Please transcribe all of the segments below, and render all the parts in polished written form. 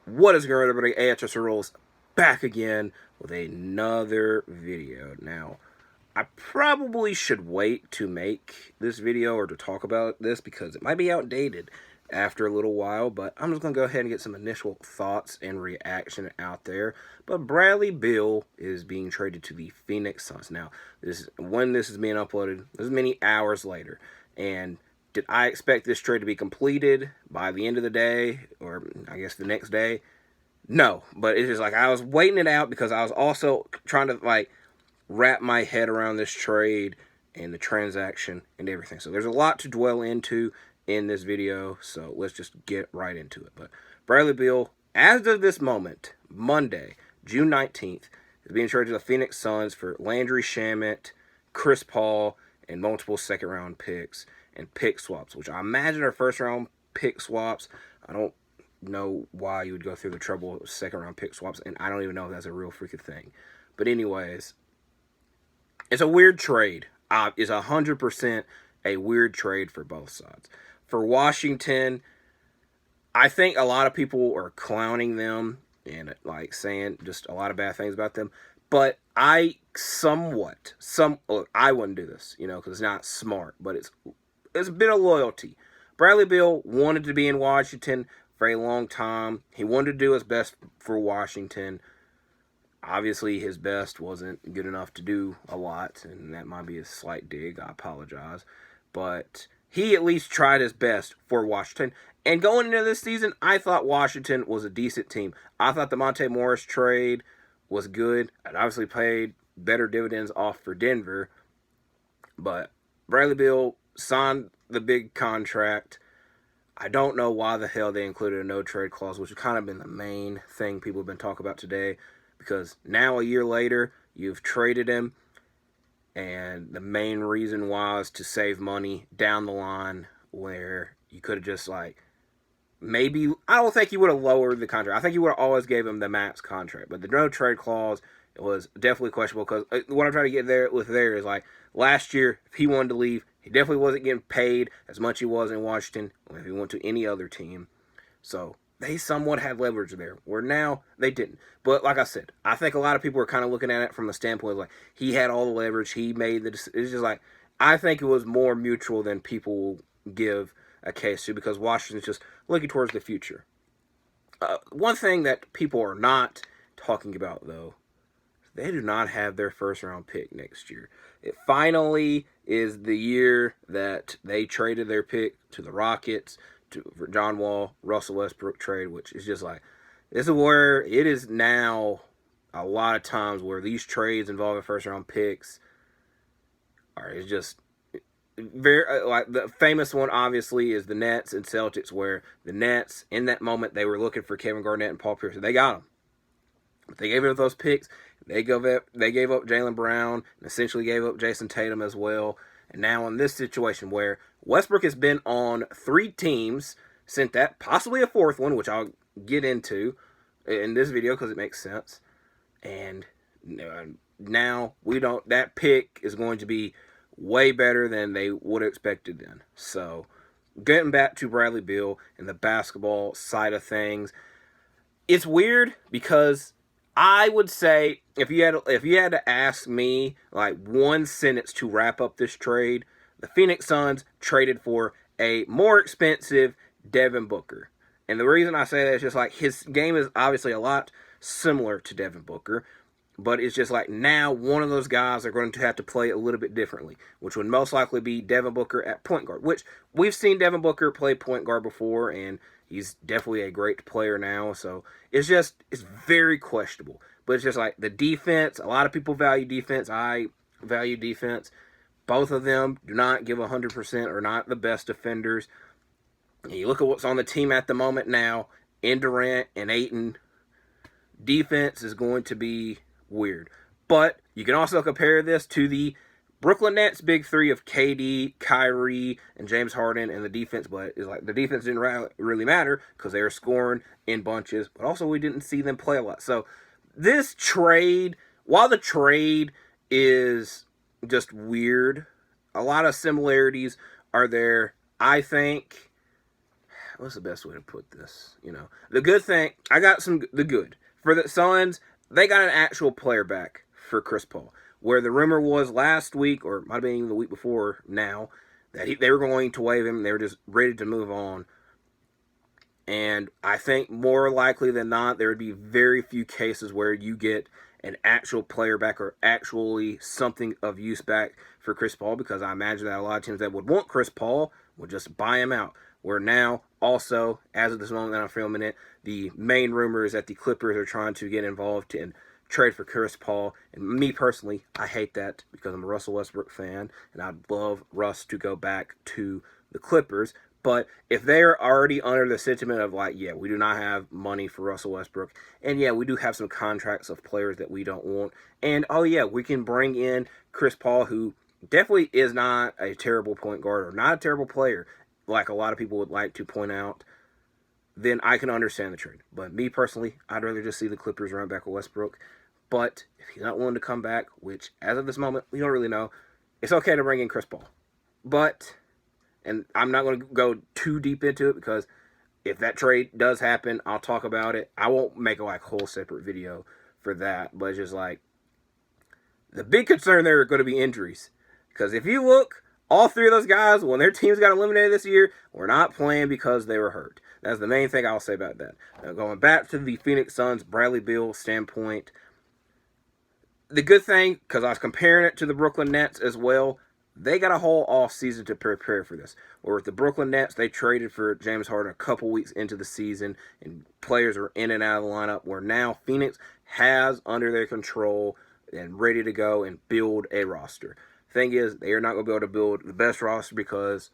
What is going on, everybody? AHS Rules back again with another video. Now, I probably should wait to make this video or to talk about this because it might be outdated after a little while, but I'm just going to go ahead and get some initial thoughts and reaction out there. But Bradley Beal is being traded to the Phoenix Suns. Now, when this is being uploaded, this is many hours later, and did I expect this trade to be completed by the end of the day, or I guess the next day? No, but it's just like I was waiting it out because I was also trying to wrap my head around this trade and the transaction and everything. So there's a lot to dwell into in this video, so let's just get right into it. But Bradley Beal, as of this moment, Monday, June 19th, is being traded to the Phoenix Suns for Landry Shamet, Chris Paul, and multiple second-round picks and pick swaps, which I imagine are first-round pick swaps. I don't know why you would go through the trouble of second-round pick swaps, and I don't even know if that's a real freaking thing. But anyways, it's a weird trade. It's 100% a weird trade for both sides. For Washington, I think a lot of people are clowning them and saying just a lot of bad things about them. But I I wouldn't do this, because it's not smart. But it's a bit of loyalty. Bradley Beal wanted to be in Washington for a long time. He wanted to do his best for Washington. Obviously, his best wasn't good enough to do a lot, and that might be a slight dig. I apologize. But he at least tried his best for Washington. And going into this season, I thought Washington was a decent team. I thought the Monte Morris trade was good. It obviously paid better dividends off for Denver. But Bradley Beal signed the big contract. I don't know why the hell they included a no-trade clause, which has kind of been the main thing people have been talking about today. Because now, a year later, you've traded him. And the main reason was to save money down the line, where you could have just maybe, I don't think you would have lowered the contract. I think you would have always gave him the max contract. But the no trade clause was definitely questionable, because what I'm trying to get there is last year, if he wanted to leave, he definitely wasn't getting paid as much he was in Washington if he went to any other team. So they somewhat had leverage there, where now they didn't. But like I said, I think a lot of people are kind of looking at it from the standpoint of he had all the leverage, he made the decision. It's just I think it was more mutual than people will give a case to, because Washington's just looking towards the future. One thing that people are not talking about, though, they do not have their first-round pick next year. It finally is the year that they traded their pick to the Rockets for John Wall, Russell Westbrook trade, which is just this is where it is now a lot of times where these trades involving first-round picks it's just very the famous one obviously is the Nets and Celtics, where the Nets in that moment they were looking for Kevin Garnett and Paul Pierce. They got them, but they gave up those picks. They gave up Jaylen Brown and essentially gave up Jason Tatum as well. And now in this situation where Westbrook has been on 3 teams, sent that possibly a 4th one, which I'll get into in this video because it makes sense. And now that pick is going to be way better than they would have expected then. So getting back to Bradley Beal and the basketball side of things, it's weird because I would say if you had to ask me one sentence to wrap up this trade, the Phoenix Suns traded for a more expensive Devin Booker. And the reason I say that is just his game is obviously a lot similar to Devin Booker, but it's just now one of those guys are going to have to play a little bit differently, which would most likely be Devin Booker at point guard, which we've seen Devin Booker play point guard before, and he's definitely a great player now. So it's very questionable. But it's just the defense. A lot of people value defense. I value defense. Both of them do not give 100%, or not the best defenders. And you look at what's on the team at the moment now, in Durant and Ayton, defense is going to be weird. But you can also compare this to the Brooklyn Nets big 3 of KD, Kyrie, and James Harden, and the defense. But it's the defense didn't really matter because they were scoring in bunches. But also we didn't see them play a lot. So this trade, while the trade is just weird, a lot of similarities are there. I think what's the best way to put this? The good thing, I got the good. For the Suns, they got an actual player back for Chris Paul. Where the rumor was last week, or might have been even the week before now, that they were going to waive him. They were just ready to move on. And I think more likely than not, there would be very few cases where you get an actual player back or actually something of use back for Chris Paul, because I imagine that a lot of teams that would want Chris Paul would just buy him out. Where now, also, as of this moment that I'm filming it, the main rumor is that the Clippers are trying to get involved in trade for Chris Paul. And me personally, I hate that because I'm a Russell Westbrook fan, and I'd love Russ to go back to the Clippers. But if they're already under the sentiment of like, yeah, we do not have money for Russell Westbrook, and yeah, we do have some contracts of players that we don't want, and oh yeah, we can bring in Chris Paul, who definitely is not a terrible point guard or not a terrible player, like a lot of people would like to point out, then I can understand the trade. But me personally, I'd rather just see the Clippers run back with Westbrook. But if he's not willing to come back, which as of this moment, we don't really know, it's okay to bring in Chris Paul. But, and I'm not going to go too deep into it because if that trade does happen, I'll talk about it. I won't make a whole separate video for that. But it's just like, the big concern there are going to be injuries. Because if you look, all three of those guys, when their teams got eliminated this year, were not playing because they were hurt. That's the main thing I'll say about that. Now, going back to the Phoenix Suns, Bradley Beal standpoint, the good thing, because I was comparing it to the Brooklyn Nets as well, they got a whole offseason to prepare for this. Or with the Brooklyn Nets, they traded for James Harden a couple weeks into the season, and players are in and out of the lineup, where now Phoenix has under their control and ready to go and build a roster. Thing is, they are not going to be able to build the best roster because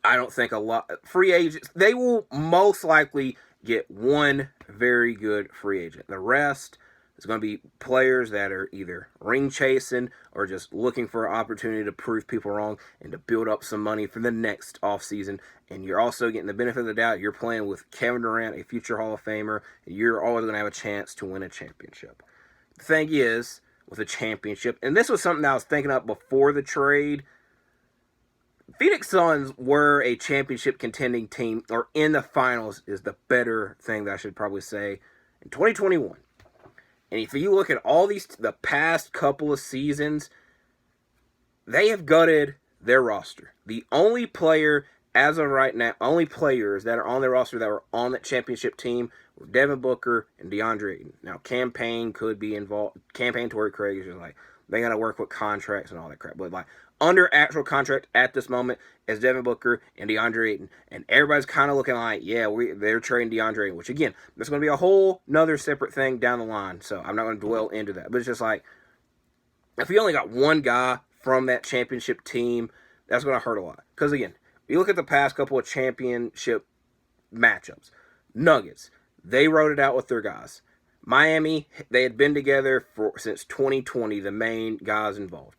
I don't think a lot free agents, they will most likely get one very good free agent. The rest is going to be players that are either ring chasing or just looking for an opportunity to prove people wrong and to build up some money for the next offseason. And you're also getting the benefit of the doubt. You're playing with Kevin Durant, a future Hall of Famer, and you're always going to have a chance to win a championship. The thing is, with a championship, and this was something that I was thinking of before the trade, Phoenix Suns were a championship contending team, or in the finals is the better thing that I should probably say, in 2021. And if you look at all the past couple of seasons, they have gutted their roster. The only player, as of right now, only players that are on their roster that were on that championship team were Devin Booker and DeAndre Ayton. Now, Cam Payne could be involved. Cam Payne, Torrey Craig is just like, they got to work with contracts and all that crap. But like, under actual contract at this moment is Devin Booker and DeAndre Ayton. And everybody's kind of looking like, yeah, they're trading DeAndre Ayton. Which, again, there's going to be a whole nother separate thing down the line. So I'm not going to dwell into that. But it's just like, if you only got one guy from that championship team, that's going to hurt a lot. Because, again, if you look at the past couple of championship matchups, Nuggets, they wrote it out with their guys. Miami, they had been together since 2020, the main guys involved.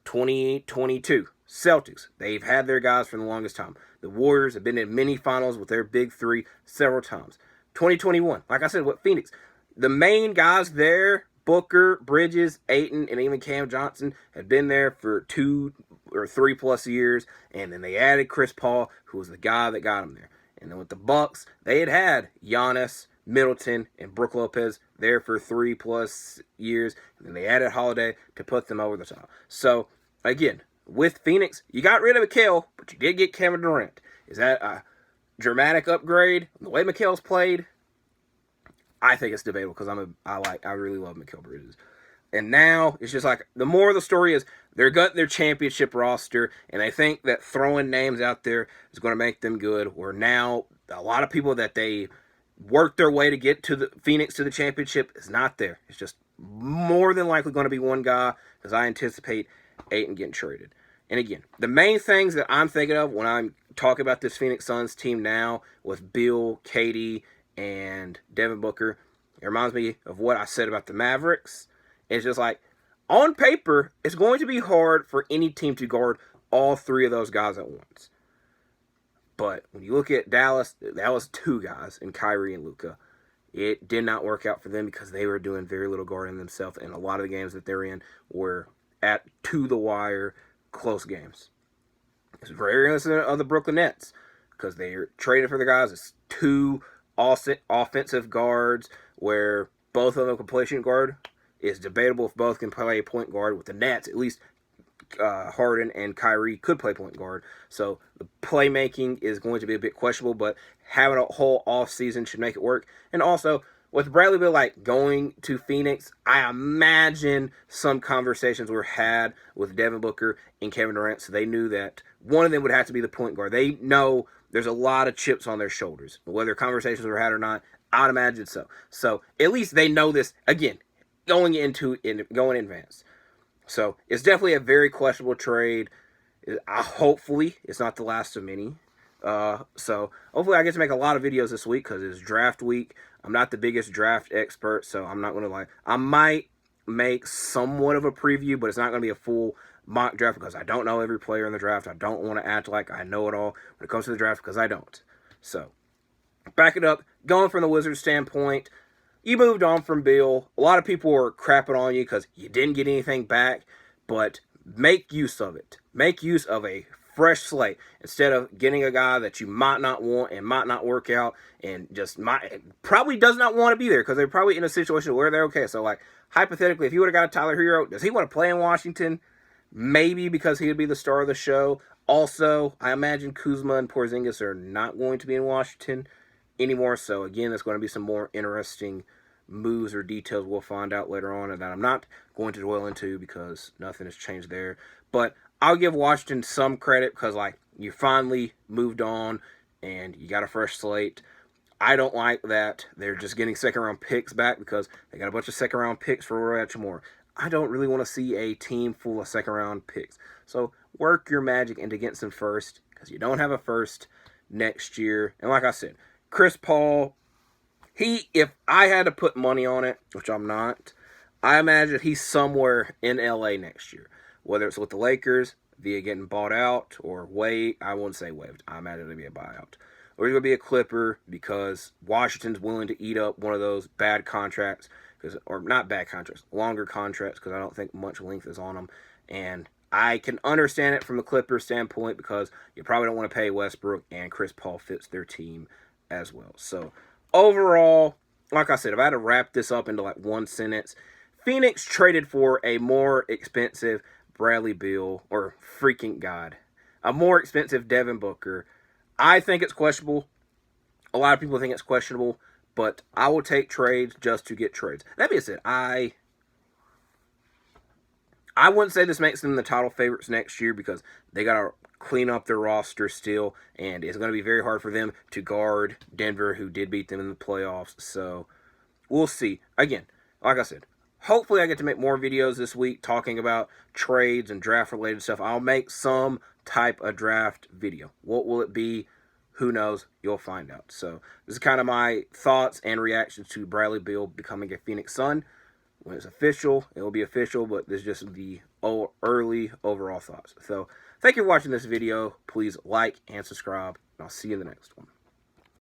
2022, Celtics, they've had their guys for the longest time. The Warriors have been in mini finals with their big three several times. 2021, like I said, with Phoenix, the main guys there, Booker, Bridges, Ayton, and even Cam Johnson, had been there for 2 or 3 plus years. And then they added Chris Paul, who was the guy that got them there. And then with the Bucks, they had Giannis, Middleton, and Brook Lopez there for 3 plus years. And then they added Holiday to put them over the top. So, again, with Phoenix, you got rid of Mikal, but you did get Kevin Durant. Is that a dramatic upgrade? The way Mikal's played, I think it's debatable because I really love Mikal Bridges. And now it's just like, the more of the story is they're gutting their championship roster, and I think that throwing names out there is going to make them good. Where now a lot of people that they worked their way to get to the Phoenix to the championship is not there. It's just more than likely going to be one guy, because I anticipate Ayton getting traded. And again, the main things that I'm thinking of when I'm talking about this Phoenix Suns team now with Bill, Katie, and Devin Booker, it reminds me of what I said about the Mavericks. It's just like, on paper, it's going to be hard for any team to guard all 3 of those guys at once. But when you look at Dallas, that was 2 guys, in Kyrie and Luka. It did not work out for them because they were doing very little guarding themselves, and a lot of the games that they're in were at to the wire, close games. It's very reminiscent of the Brooklyn Nets. because they're trading for the guys. It's two offensive guards where both of them can play shooting guard. It's debatable if both can play point guard. With the Nets, at least Harden and Kyrie could play point guard. So the playmaking is going to be a bit questionable, but having a whole off season should make it work. And also, with Bradley Beal going to Phoenix, I imagine some conversations were had with Devin Booker and Kevin Durant, so they knew that one of them would have to be the point guard. They know there's a lot of chips on their shoulders. Whether conversations were had or not, I'd imagine so. So at least they know this, again, going in advance. So it's definitely a very questionable trade. Hopefully it's not the last of many. So hopefully I get to make a lot of videos this week because it's draft week. I'm not the biggest draft expert, so I'm not going to I might make somewhat of a preview, but it's not going to be a full mock draft because I don't know every player in the draft. I don't want to act like I know it all when it comes to the draft because I don't. So back it up. Going from the Wizards standpoint, you moved on from Beal. A lot of people were crapping on you because you didn't get anything back, but make use of it. Make use of a fresh slate instead of getting a guy that you might not want and might not work out and just probably does not want to be there because they're probably in a situation where they're okay. So, hypothetically, if you would have got a Tyler Hero, does he want to play in Washington? Maybe because he would be the star of the show. Also, I imagine Kuzma and Porzingis are not going to be in Washington anymore. So, again, there's going to be some more interesting moves or details we'll find out later on and that I'm not going to dwell into because nothing has changed there. But I'll give Washington some credit because, you finally moved on and you got a fresh slate. I don't like that they're just getting second-round picks back because they got a bunch of second-round picks for Roy Hachimura. I don't really want to see a team full of second-round picks. So work your magic into getting some first because you don't have a first next year. And like I said, Chris Paul, if I had to put money on it, which I'm not, I imagine he's somewhere in LA next year. Whether it's with the Lakers via getting bought out or I wouldn't say waived. I imagine it'll be a buyout. Or he's going to be a Clipper because Washington's willing to eat up one of those bad contracts, or not bad contracts, longer contracts because I don't think much length is on them. And I can understand it from the Clippers standpoint because you probably don't want to pay Westbrook and Chris Paul fits their team as well. So overall, like I said, if I had to wrap this up into one sentence, Phoenix traded for a more expensive Bradley Beal, or freaking God, a more expensive Devin Booker. I think it's questionable. A lot of people think it's questionable, but I will take trades just to get trades. That being said, I wouldn't say this makes them the title favorites next year because they got to clean up their roster still, and it's going to be very hard for them to guard Denver, who did beat them in the playoffs. So we'll see. Again, like I said, hopefully I get to make more videos this week talking about trades and draft-related stuff. I'll make some type of draft video. What will it be? Who knows? You'll find out. So this is kind of my thoughts and reactions to Bradley Beal becoming a Phoenix Sun. When it's official, it will be official, but this is just the early overall thoughts. So thank you for watching this video. Please like and subscribe, and I'll see you in the next one.